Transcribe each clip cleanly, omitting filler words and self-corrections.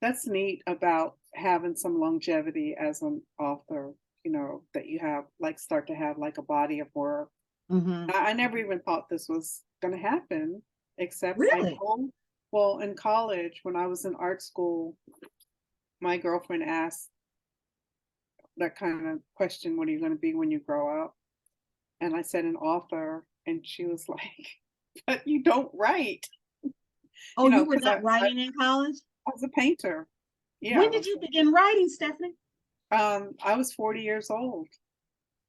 That's neat about having some longevity as an author, that you have like start to have like a body of work. Hmm. I never even thought this was going to happen, except Really? well, in college, when I was in art school, my girlfriend asked that kind of question, what are you going to be when you grow up? And I said, an author. And she was like, but you don't write, Oh, you were because not writing in college? I was a painter. Yeah, When did you begin writing, Stephanie? I was 40 years old.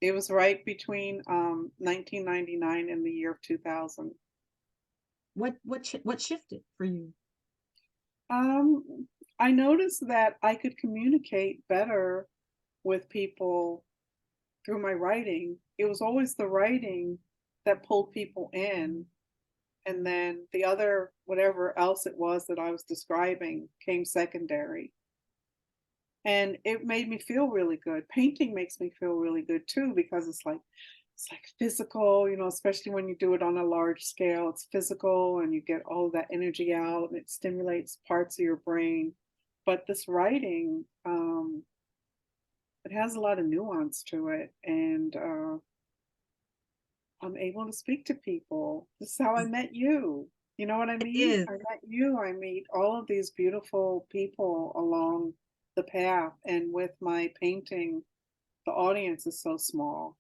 It was right between 1999 and the year of 2000. What shifted for you? Um, I noticed that I could communicate better with people through my writing. It was always the writing that pulled people in, and then the other, whatever else it was that I was describing, came secondary. And it made me feel really good. Painting makes me feel really good too, because it's like physical, especially when you do it on a large scale. It's physical and you get all of that energy out and it stimulates parts of your brain. But this writing, it has a lot of nuance to it, and I'm able to speak to people. This is how I met you. You know what I It mean? is. I met you. I meet all of these beautiful people along the path. And with my painting, the audience is so small.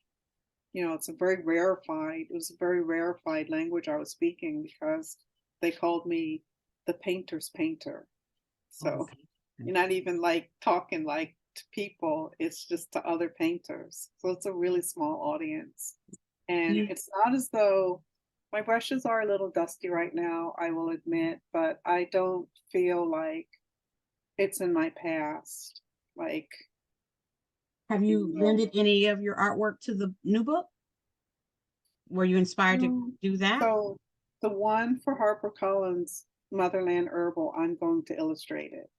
It's a very rarefied, it was a very rarefied language I was speaking, because they called me the painter's painter. Oh, So you're not even like talking like to people, it's just to other painters. So it's a really small audience. do And you it's not as though my brushes are a little dusty right now, I will admit, but I don't feel like it's in my past. Like, have you you know, lended any of your artwork to the new book? Were you inspired to um, do that? so the one for HarperCollins, Motherland Herbal, I'm going to illustrate it.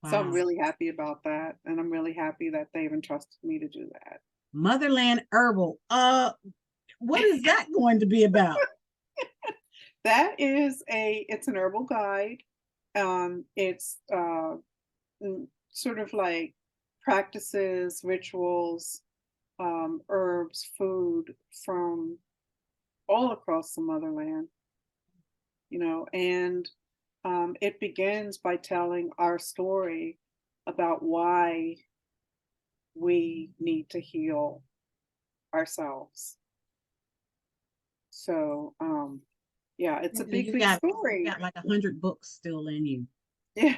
So I'm Wow. really happy about that. And I'm really happy that they've entrusted me to do that. Motherland Herbal. What is that going to be about? It's an herbal guide. It's sort of like practices, rituals, herbs, food from all across the motherland, and it begins by telling our story about why we need to heal ourselves. So, yeah, it's a big, big You story. got like 100 books still in you. Yeah,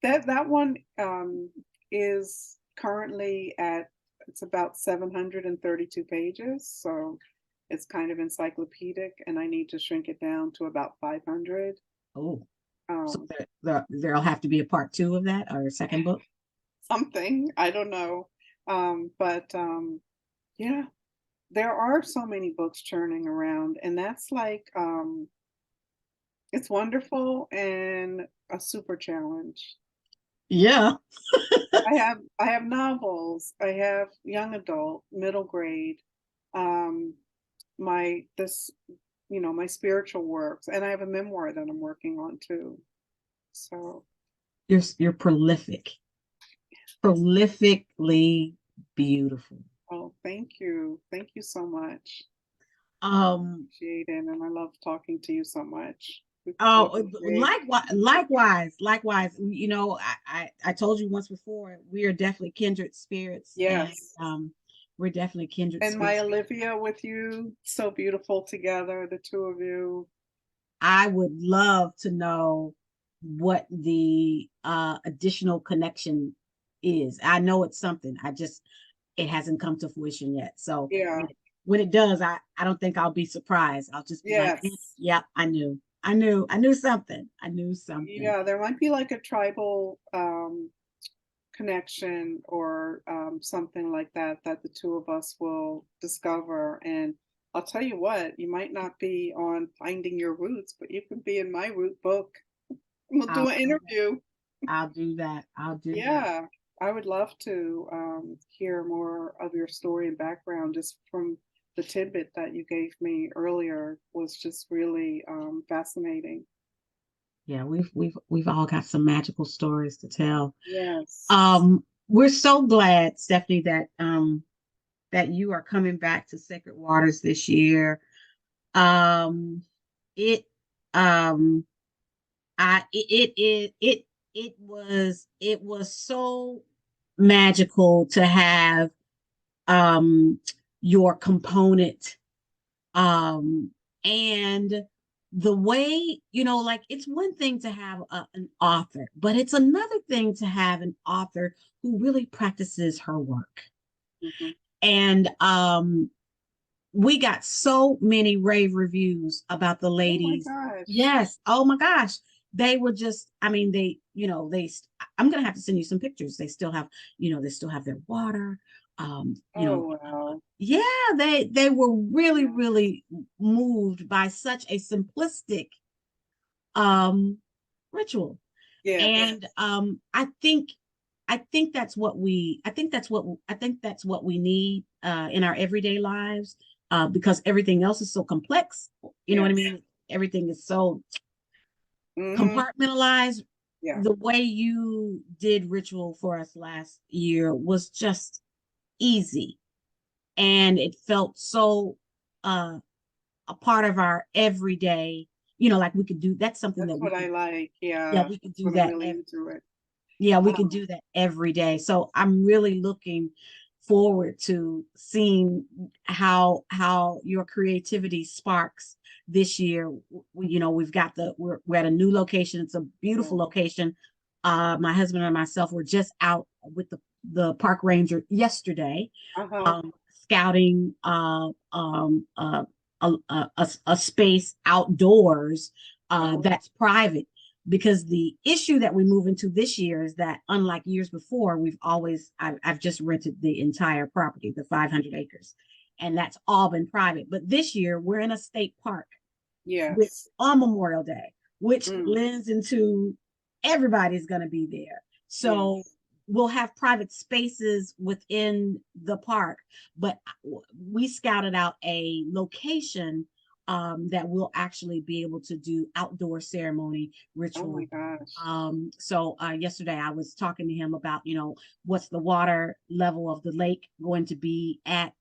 that one is currently at it's about 732 pages, so it's kind of encyclopedic, and I need to shrink it down to about 500. Oh, so Um, there'll have to be a part two of that or a second book. Something I don't know, but yeah, there are so many books churning around, and that's like it's wonderful and a super challenge. Yeah. I have novels, I have young adult, middle grade, um, my this my spiritual works, and I have a memoir that I'm working on too. So You're prolific, prolifically beautiful. oh, thank you so much. I Um, appreciate it, and I love talking to you so much. We've oh, been great. likewise. I told you once before, we are definitely kindred spirits, and Yes. we're definitely kindred And my spirits. Olivia with you, so beautiful together, the two of you. I would love to know what the additional connection is. I know it's something. It hasn't come to fruition yet. So Yeah. when it does, I don't think I'll be surprised. I'll just be like, Yes. yeah, I knew something. I knew something. Yeah, there might be like a tribal connection, or something like that that the two of us will discover. And I'll tell you what, you might not be on Finding Your Roots, but you can be in my root book. We'll do I'll an do that. interview. I'll do that. I'll do that. Yeah, I would love to hear more of your story and background. Just from the tidbit that you gave me earlier was just really fascinating. Yeah, we've all got some magical stories to tell. Yes. We're so glad, Stephanie, that you are coming back to Sacred Waters this year. Um, it um it was so magical to have um your component, um and the way, like, it's one thing to have an author, but it's another thing to have an author who really practices her work. Hmm. And we got so many rave reviews about the Oh my ladies. gosh. Yes. Oh my gosh. They were just, I mean, I'm going to have to send you some pictures. They still have their water. Oh wow. Yeah, they were really, Yeah. really moved by such a simplistic um ritual. Yes. And I think that's what we need in our everyday lives, because everything else is so complex. You know what I Yes. mean? Everything is so Hmm. compartmentalized. Yeah. The way you did ritual for us last year was just easy, and it felt so uh a part of our everyday. Like we could do, that's something That's that we what I could, like. yeah, Yeah. we could That's do what I'm that. really into it. Yeah, we can Um, do that every day. So I'm really looking forward to seeing how your creativity sparks this year. We're at a new location. It's a yeah. beautiful location. My husband and myself were just out with the park ranger yesterday, Uh-huh. scouting a space outdoors Oh, that's private, because the issue that we move into this year is that, unlike years before, I've just rented the entire property, the 500 acres, and that's all been private. But this year we're in a state park, which yes. on Memorial Day, which Mm, lends into everybody's going to be there. So yes. we'll have private spaces within the park, but we scouted out a location that we'll actually be able to do outdoor ceremony Oh my ritual. gosh. So yesterday I was talking to him about, what's the water level of the lake going to be at,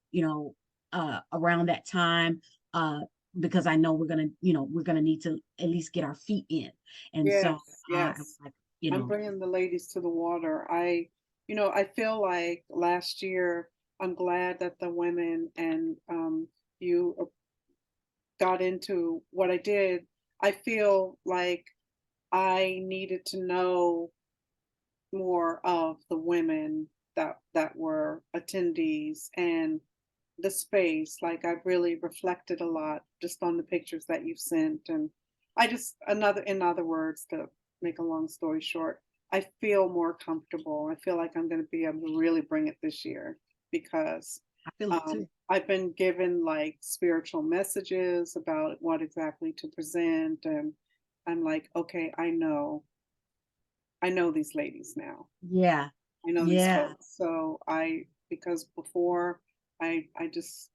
around that time. Uh, because I know we're gonna need to at least get our feet in, and so Yes, I was yes. like, I'm bringing the ladies to the water. I feel like last year, I'm glad that the women and you got into what I did. I feel like I needed to know more of the women that were attendees and the space. Like I've really reflected a lot just on the pictures that you've sent. And I just another in other words, to make a long story short, I feel more comfortable. I feel like I'm going to be able to really bring it this year because I feel it too. I've been given like spiritual messages about what exactly to present, and I'm like, okay, I know these ladies now. Yeah, I know these yeah, folks. So because before I just,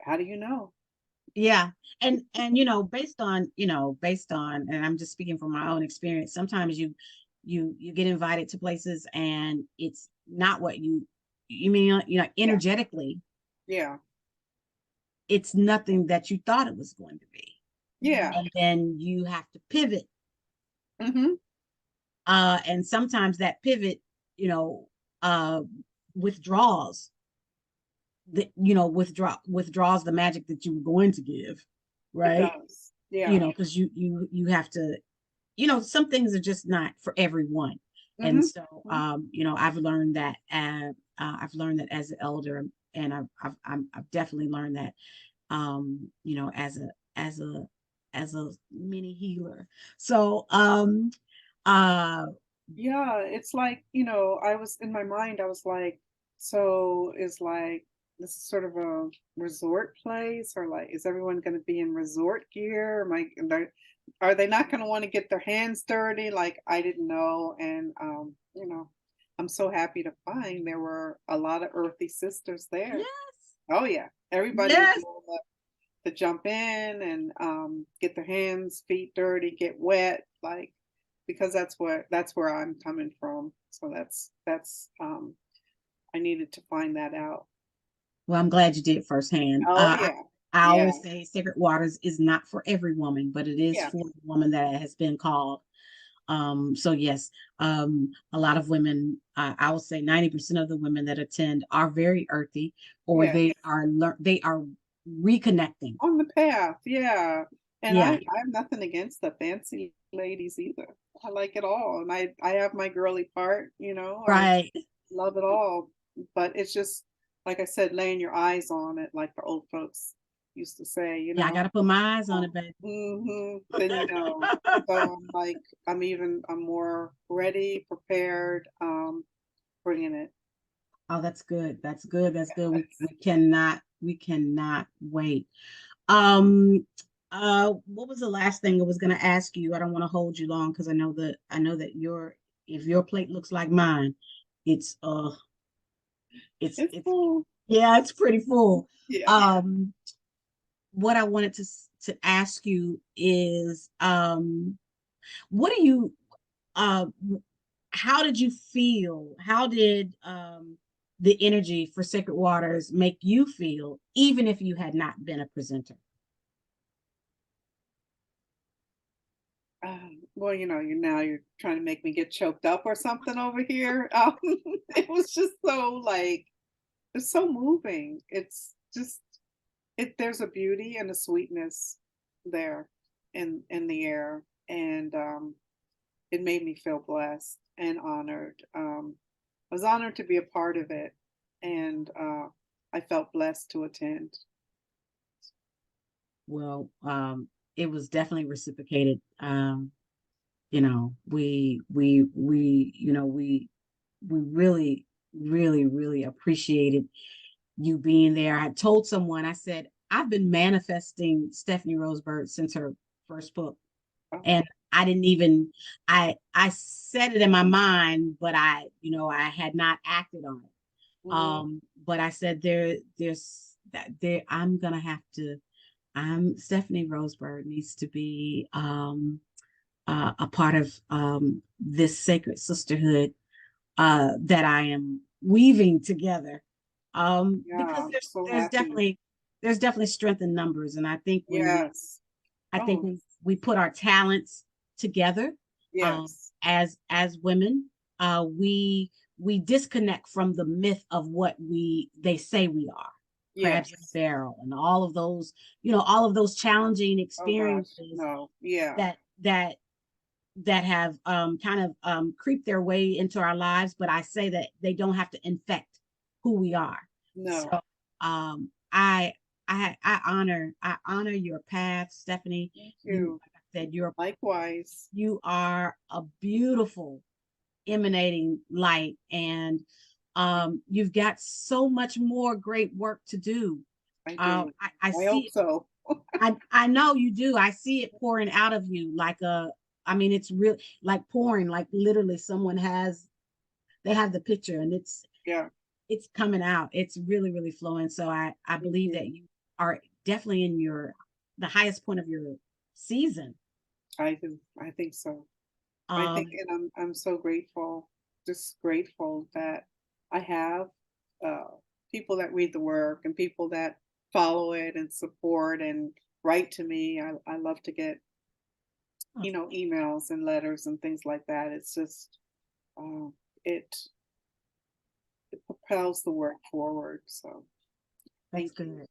how do you know? yeah. And based on, and I'm just speaking from my own experience. Sometimes you get invited to places and it's not what you mean, Yeah. energetically, Yeah. it's nothing that you thought it was going to be, Yeah. and then you have to pivot. Hmm. And sometimes that pivot, you know uh withdraws withdraws the magic that you were going to give, It right? does. Yeah. Because you have to, some things are just not for everyone. And Hmm. so I've learned that as an elder, and I've definitely learned that, as a mini healer. So uh Yeah. It's like, I was in my mind, I was like, so is like this is sort of a resort place, or like is everyone going to be in resort gear? Are they not going to want to get their hands dirty? Like I didn't know. And I'm so happy to find there were a lot of earthy sisters there. yes, Oh yeah. Everybody is yes, willing to jump in and get their hands, feet dirty, get wet. like, because that's where I'm coming from. So that's I needed to find that out. Well, I'm glad you did firsthand. Oh yeah. I Yeah. always say Sacred Waters is not for every woman, but it is Yeah. for the woman that has been called. So yes, a lot of women, I would say 90% of the women that attend are very earthy, or Yeah. they are reconnecting. On the path, yeah. And Yeah, I have nothing against the fancy ladies either. I like it all, and I have my girly part, you know, I right. love it all, but it's just, like I said, laying your eyes on it, like the old folks used to say, you Yeah, I got know? to put my eyes on it, baby. Then you know. So I'm like, I'm more ready, prepared, bringing it. Oh, that's good. That's good. That's good. We Yes. cannot wait. Um, what was the last thing I was going to ask you? I don't want to hold you long because I know that if your plate looks like mine, it's It's it's cool. yeah, it's pretty full. Yeah. Um, what I wanted to ask you is, what do you uh how did you feel? How did the energy for Sacred Waters make you feel, even if you had not been a presenter? Well, you know, you're trying to make me get choked up or something over here. It was just so like it's so moving. It's just there's a beauty and a sweetness there in the air, and it made me feel blessed and honored. I was honored to be a part of it, and I felt blessed to attend. Well, it was definitely reciprocated. We really, really, really appreciated you being there. I told someone, I said, I've been manifesting Stephanie Roseberg since her first book. Oh, And I didn't even I said it in my mind, but I had not acted on it. mhm. But I said there's that there I'm gonna have to I'm Stephanie Roseberg needs to be a part of this sacred sisterhood that I am weaving together. Yeah, Because I'm so there's happy. definitely strength in numbers, and Yes. I think Oh, when we put our talents together, yes. as women, we disconnect from the myth of what they say we are, crabs in a Yes. barrel, and all of those challenging Oh gosh, experiences no. Yeah. that that that have kind of creeped their way into our lives. But I say that they don't have to infect who we are. No. So um, I honor your path, Stephanie. Thank You, you. like I said, Likewise. you are a beautiful emanating light, and you've got so much more great work to do. I do. I I see hope it. so. I know you do. I see it pouring out of you like I mean, it's real, like pouring, like literally someone they have the picture, and Yeah. it's coming out. It's really, really flowing. So I Thank believe that you. you are definitely in the highest point of your season. I do. I think so. I think, Um, and I'm so grateful, just grateful that I have uh, people that read the work and people that follow it and support and write to me. I love to get, oh, emails and letters and things like that. It's just uh, it it propels the work forward. So that's thank you. good.